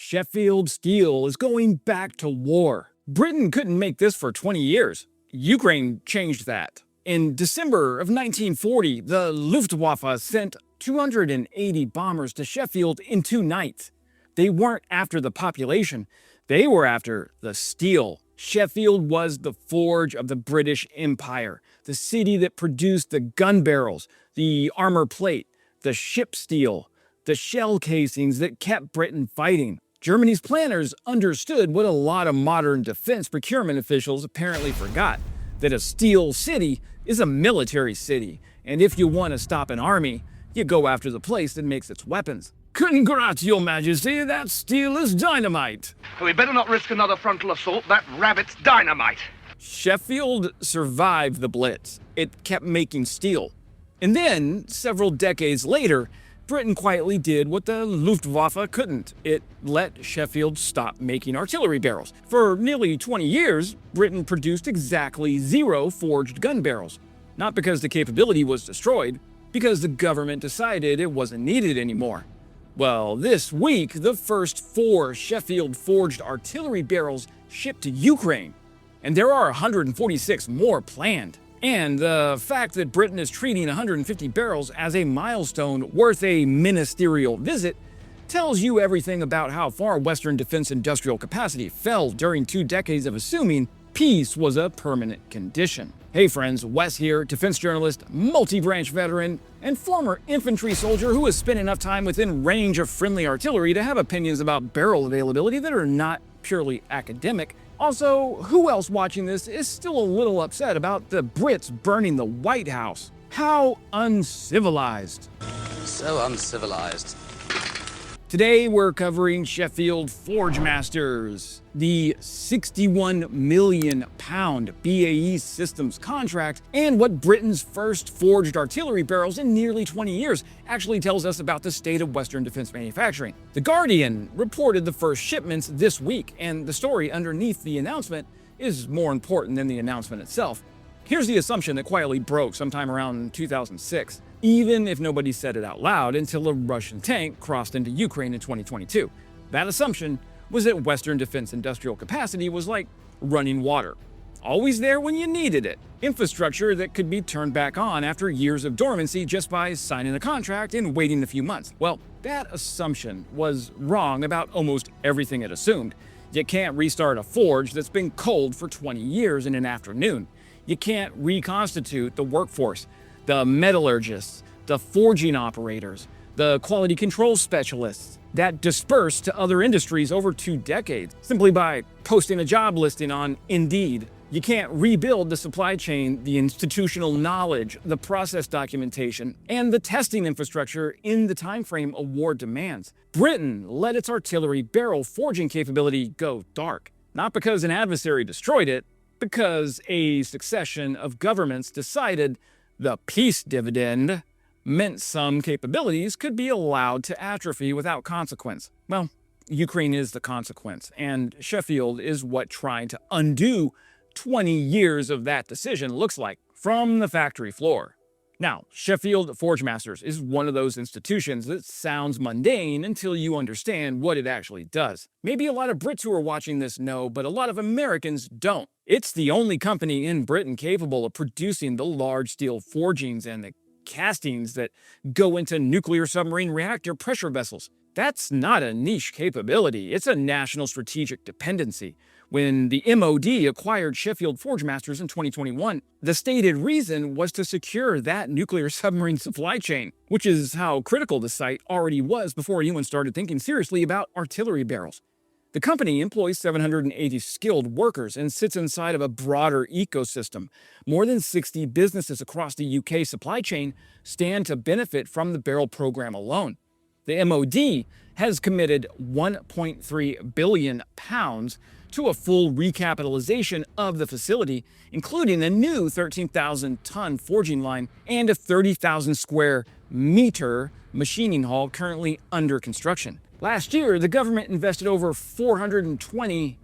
Sheffield steel is going back to war. Britain couldn't make this for 20 years. Ukraine changed that. In December of 1940, the Luftwaffe sent 280 bombers to Sheffield in 2 nights. They weren't after the population, they were after the steel. Sheffield was the forge of the British Empire, the city that produced the gun barrels, the armor plate, the ship steel, the shell casings that kept Britain fighting. Germany's planners understood what a lot of modern defense procurement officials apparently forgot, that a steel city is a military city, and if you want to stop an army, you go after the place that makes its weapons. Congrats, Your Majesty, that steel is dynamite! We better not risk another frontal assault. That rabbit's dynamite! Sheffield survived the Blitz. It kept making steel. And then, several decades later, Britain quietly did what the Luftwaffe couldn't. It let Sheffield stop making artillery barrels. For nearly 20 years, Britain produced exactly 0 forged gun barrels. Not because the capability was destroyed, because the government decided it wasn't needed anymore. Well, this week, the first 4 Sheffield-forged artillery barrels shipped to Ukraine. And there are 146 more planned. And the fact that Britain is treating 150 barrels as a milestone worth a ministerial visit tells you everything about how far Western defense industrial capacity fell during 2 decades of assuming peace was a permanent condition. Hey friends, Wes here, defense journalist, multi-branch veteran, and former infantry soldier who has spent enough time within range of friendly artillery to have opinions about barrel availability that are not purely academic. Also, who else watching this is still a little upset about the Brits burning the White House? How uncivilized. So uncivilized. Today we're covering Sheffield Forge Masters, the £61 million BAE Systems contract, and what Britain's first forged artillery barrels in nearly 20 years actually tells us about the state of Western defense manufacturing. The Guardian reported the first shipments this week, and the story underneath the announcement is more important than the announcement itself. Here's the assumption that quietly broke sometime around 2006. Even if nobody said it out loud until a Russian tank crossed into Ukraine in 2022. That assumption was that Western defense industrial capacity was like running water. Always there when you needed it. Infrastructure that could be turned back on after years of dormancy just by signing a contract and waiting a few months. Well, that assumption was wrong about almost everything it assumed. You can't restart a forge that's been cold for 20 years in an afternoon. You can't reconstitute the workforce. The metallurgists, the forging operators, the quality control specialists that dispersed to other industries over 2 decades simply by posting a job listing on Indeed. You can't rebuild the supply chain, the institutional knowledge, the process documentation, and the testing infrastructure in the time frame a war demands. Britain let its artillery barrel forging capability go dark, not because an adversary destroyed it, because a succession of governments decided the peace dividend meant some capabilities could be allowed to atrophy without consequence. Well, Ukraine is the consequence, and Sheffield is what trying to undo 20 years of that decision looks like from the factory floor. Now, Sheffield Forge Masters is one of those institutions that sounds mundane until you understand what it actually does. Maybe a lot of Brits who are watching this know, but a lot of Americans don't. It's the only company in Britain capable of producing the large steel forgings and the castings that go into nuclear submarine reactor pressure vessels. That's not a niche capability, it's a national strategic dependency. When the MOD acquired Sheffield Forge Masters in 2021, the stated reason was to secure that nuclear submarine supply chain, which is how critical the site already was before anyone started thinking seriously about artillery barrels. The company employs 780 skilled workers and sits inside of a broader ecosystem. More than 60 businesses across the UK supply chain stand to benefit from the barrel program alone. The MOD has committed £1.3 billion to a full recapitalization of the facility, including a new 13,000-ton forging line and a 30,000 square meter machining hall currently under construction. Last year, the government invested over £420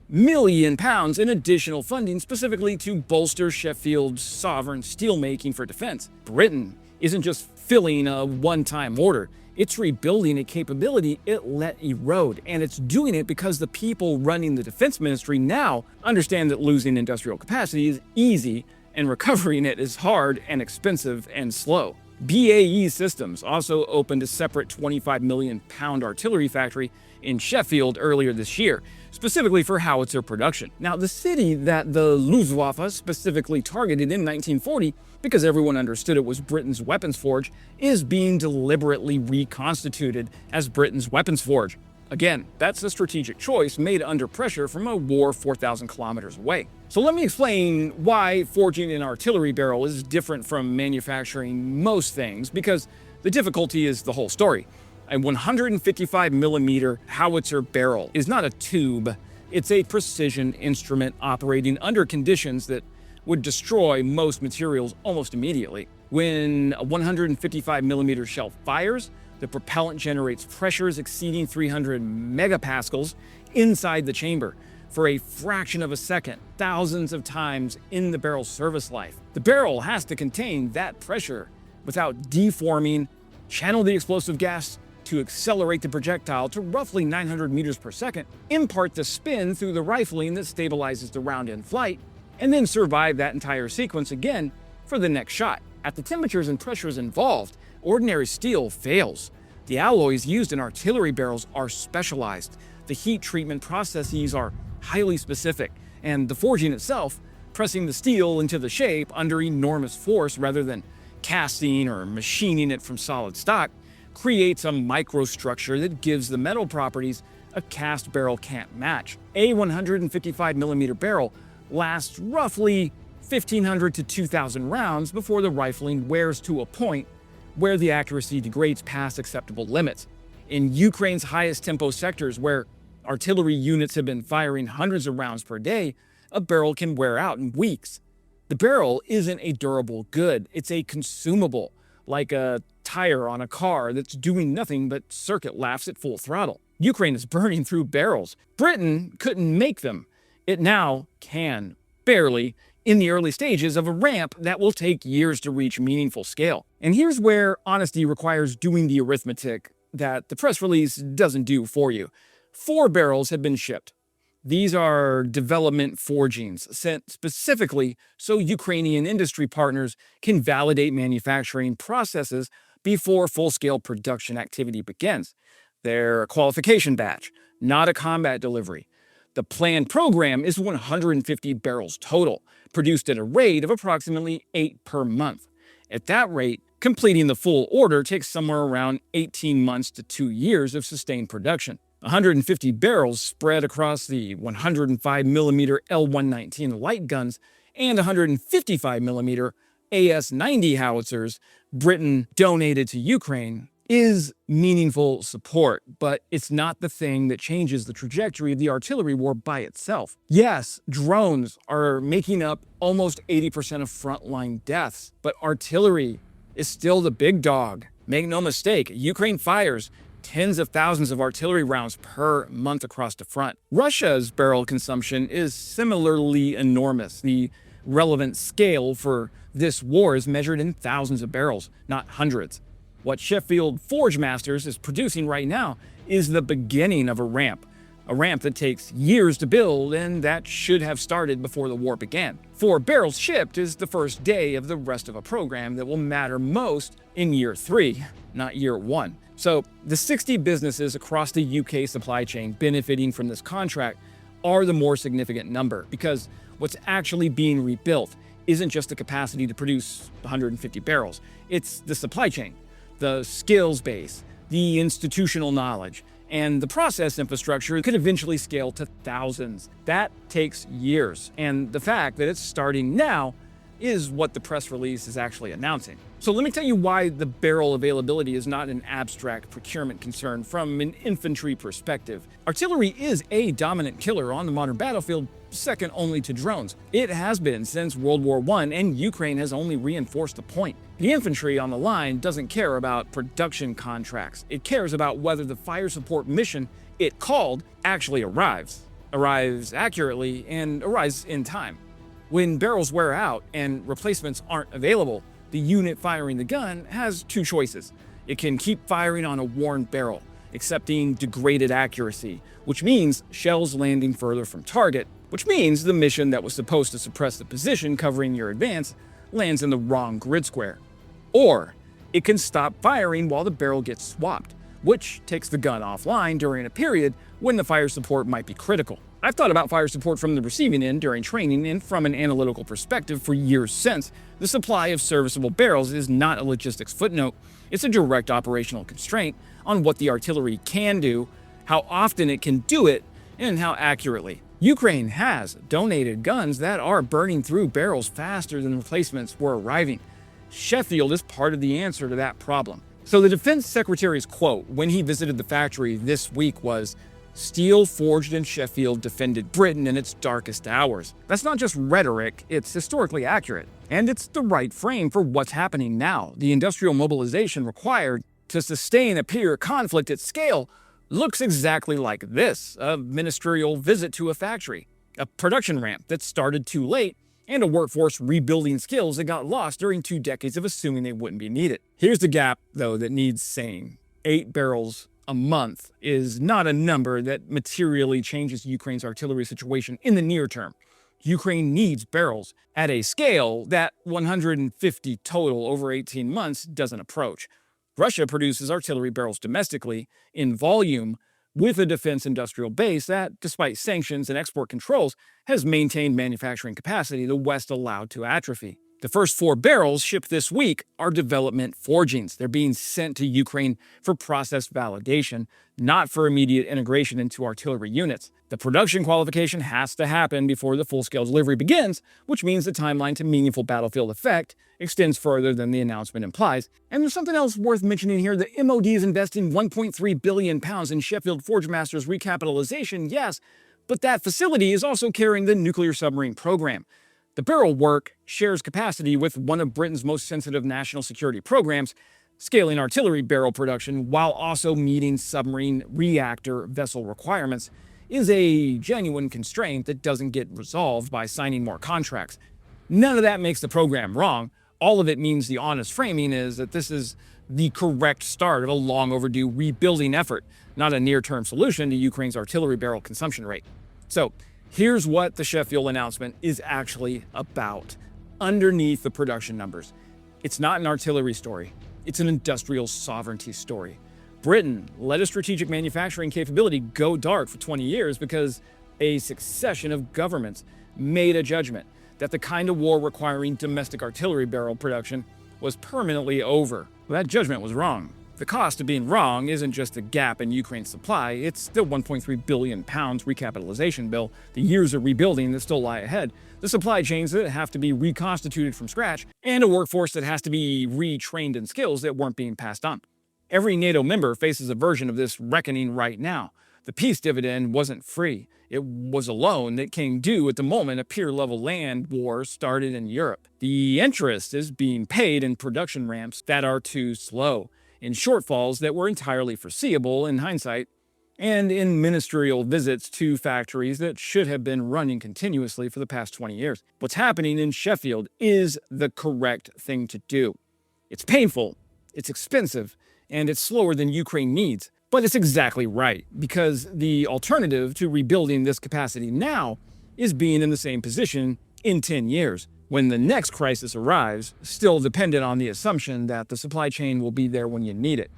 million in additional funding specifically to bolster Sheffield's sovereign steelmaking for defense. Britain isn't just filling a one-time order. It's rebuilding a capability it let erode, and it's doing it because the people running the defense ministry now understand that losing industrial capacity is easy and recovering it is hard and expensive and slow. BAE Systems also opened a separate £25 million artillery factory in Sheffield earlier this year, specifically for howitzer production. Now, the city that the Luftwaffe specifically targeted in 1940, because everyone understood it was Britain's weapons forge, is being deliberately reconstituted as Britain's weapons forge. Again, that's a strategic choice made under pressure from a war 4,000 kilometers away. So let me explain why forging an artillery barrel is different from manufacturing most things, because the difficulty is the whole story. A 155 millimeter howitzer barrel is not a tube, it's a precision instrument operating under conditions that would destroy most materials almost immediately. When a 155 millimeter shell fires, the propellant generates pressures exceeding 300 megapascals inside the chamber for a fraction of a second, thousands of times in the barrel's service life. The barrel has to contain that pressure without deforming, channel the explosive gas to accelerate the projectile to roughly 900 meters per second, impart the spin through the rifling that stabilizes the round in flight, and then survive that entire sequence again for the next shot. At the temperatures and pressures involved, ordinary steel fails. The alloys used in artillery barrels are specialized. The heat treatment processes are highly specific, and the forging itself, pressing the steel into the shape under enormous force rather than casting or machining it from solid stock, creates a microstructure that gives the metal properties a cast barrel can't match. A 155 millimeter barrel lasts roughly 1,500 to 2,000 rounds before the rifling wears to a point where the accuracy degrades past acceptable limits. In Ukraine's highest tempo sectors, where artillery units have been firing hundreds of rounds per day, a barrel can wear out in weeks. The barrel isn't a durable good, it's a consumable, like a tire on a car that's doing nothing but circuit laps at full throttle. Ukraine is burning through barrels. Britain couldn't make them. It now can, barely, in the early stages of a ramp that will take years to reach meaningful scale. And here's where honesty requires doing the arithmetic that the press release doesn't do for you. 4 barrels have been shipped. These are development forgings sent specifically so Ukrainian industry partners can validate manufacturing processes before full-scale production activity begins. They're a qualification batch, not a combat delivery. The planned program is 150 barrels total, produced at a rate of approximately 8 per month. At that rate, completing the full order takes somewhere around 18 months to 2 years of sustained production. 150 barrels spread across the 105mm L119 light guns and 155mm AS-90 howitzers Britain donated to Ukraine is meaningful support, but it's not the thing that changes the trajectory of the artillery war by itself. Yes, drones are making up almost 80% of frontline deaths, but artillery is still the big dog. Make no mistake, Ukraine fires tens of thousands of artillery rounds per month across the front. Russia's barrel consumption is similarly enormous. The relevant scale for this war is measured in thousands of barrels, not hundreds. What Sheffield Forge Masters is producing right now is the beginning of a ramp that takes years to build and that should have started before the war began. 4 barrels shipped is the first day of the rest of a program that will matter most in year 3, not year 1. So the 60 businesses across the UK supply chain benefiting from this contract are the more significant number, because what's actually being rebuilt isn't just the capacity to produce 150 barrels. It's the supply chain, the skills base, the institutional knowledge, and the process infrastructure could eventually scale to thousands. That takes years, and the fact that it's starting now is what the press release is actually announcing. So let me tell you why the barrel availability is not an abstract procurement concern from an infantry perspective. Artillery is a dominant killer on the modern battlefield, second only to drones. It has been since World War I, and Ukraine has only reinforced the point. The infantry on the line doesn't care about production contracts. It cares about whether the fire support mission it called actually arrives accurately, and arrives in time. When barrels wear out and replacements aren't available, the unit firing the gun has 2 choices. It can keep firing on a worn barrel, accepting degraded accuracy, which means shells landing further from target, which means the mission that was supposed to suppress the position covering your advance lands in the wrong grid square. Or it can stop firing while the barrel gets swapped, which takes the gun offline during a period when the fire support might be critical. I've thought about fire support from the receiving end during training, and from an analytical perspective for years since. The supply of serviceable barrels is not a logistics footnote, it's a direct operational constraint on what the artillery can do, how often it can do it, and how accurately. Ukraine has donated guns that are burning through barrels faster than replacements were arriving. Sheffield is part of the answer to that problem. So the Defense Secretary's quote when he visited the factory this week was, "Steel forged in Sheffield defended Britain in its darkest hours." That's not just rhetoric, it's historically accurate. And it's the right frame for what's happening now. The industrial mobilization required to sustain a peer conflict at scale looks exactly like this: a ministerial visit to a factory, a production ramp that started too late, and a workforce rebuilding skills that got lost during 2 decades of assuming they wouldn't be needed. Here's the gap, though, that needs saying. 8 barrels a month is not a number that materially changes Ukraine's artillery situation in the near term. Ukraine needs barrels at a scale that 150 total over 18 months doesn't approach. Russia produces artillery barrels domestically in volume with a defense industrial base that, despite sanctions and export controls, has maintained manufacturing capacity the West allowed to atrophy. The first 4 barrels shipped this week are development forgings. They're being sent to Ukraine for process validation, not for immediate integration into artillery units. The production qualification has to happen before the full-scale delivery begins, which means the timeline to meaningful battlefield effect extends further than the announcement implies. And there's something else worth mentioning here. The MOD is investing £1.3 billion in Sheffield Forge Masters recapitalization, yes, but that facility is also carrying the nuclear submarine program. The barrel work shares capacity with one of Britain's most sensitive national security programs, scaling artillery barrel production while also meeting submarine reactor vessel requirements is a genuine constraint that doesn't get resolved by signing more contracts. None of that makes the program wrong. All of it means the honest framing is that this is the correct start of a long overdue rebuilding effort, not a near-term solution to Ukraine's artillery barrel consumption rate. So, here's what the Sheffield announcement is actually about. Underneath the production numbers, it's not an artillery story, it's an industrial sovereignty story. Britain let a strategic manufacturing capability go dark for 20 years because a succession of governments made a judgment that the kind of war requiring domestic artillery barrel production was permanently over. Well, that judgment was wrong. The cost of being wrong isn't just a gap in Ukraine's supply, it's the £1.3 billion recapitalization bill, the years of rebuilding that still lie ahead, the supply chains that have to be reconstituted from scratch, and a workforce that has to be retrained in skills that weren't being passed on. Every NATO member faces a version of this reckoning right now. The peace dividend wasn't free. It was a loan that came due at the moment a peer-level land war started in Europe. The interest is being paid in production ramps that are too slow, in shortfalls that were entirely foreseeable in hindsight, and in ministerial visits to factories that should have been running continuously for the past 20 years. What's happening in Sheffield is the correct thing to do. It's painful, it's expensive, and it's slower than Ukraine needs. But it's exactly right, because the alternative to rebuilding this capacity now is being in the same position in 10 years, when the next crisis arrives, still dependent on the assumption that the supply chain will be there when you need it.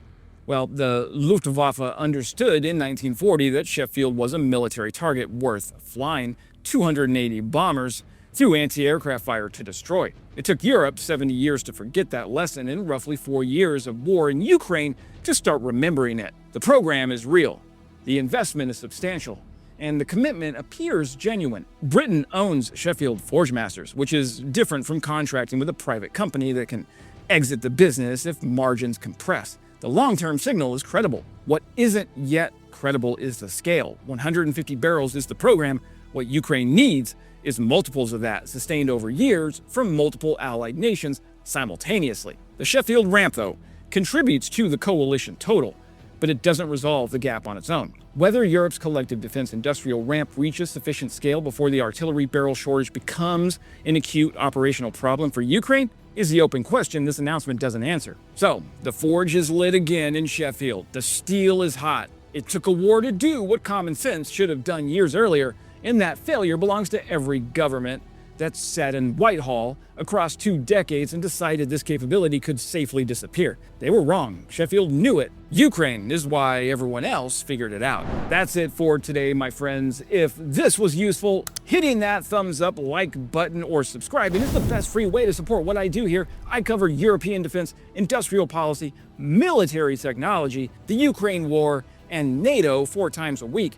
Well, the Luftwaffe understood in 1940 that Sheffield was a military target worth flying 280 bombers through anti-aircraft fire to destroy. It took Europe 70 years to forget that lesson and roughly 4 years of war in Ukraine to start remembering it. The program is real, the investment is substantial, and the commitment appears genuine. Britain owns Sheffield Forge Masters, which is different from contracting with a private company that can exit the business if margins compress. The long-term signal is credible. What isn't yet credible is the scale. 150 barrels is the program. What Ukraine needs is multiples of that, sustained over years from multiple allied nations simultaneously. The Sheffield ramp, though, contributes to the coalition total, but it doesn't resolve the gap on its own. Whether Europe's collective defense industrial ramp reaches sufficient scale before the artillery barrel shortage becomes an acute operational problem for Ukraine is the open question this announcement doesn't answer. So, the forge is lit again in Sheffield. The steel is hot. It took a war to do what common sense should have done years earlier, and that failure belongs to every government that sat in Whitehall across 2 decades and decided this capability could safely disappear. They were wrong. Sheffield knew it. Ukraine is why everyone else figured it out. That's it for today, my friends. If this was useful, hitting that thumbs up, like button, or subscribing is the best free way to support what I do here. I cover European defense, industrial policy, military technology, the Ukraine war, and NATO 4 times a week.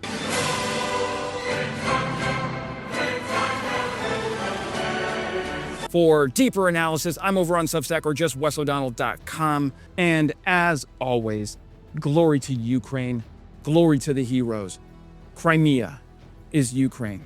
For deeper analysis, I'm over on Substack or just wesodonald.com. And as always, glory to Ukraine, glory to the heroes. Crimea is Ukraine.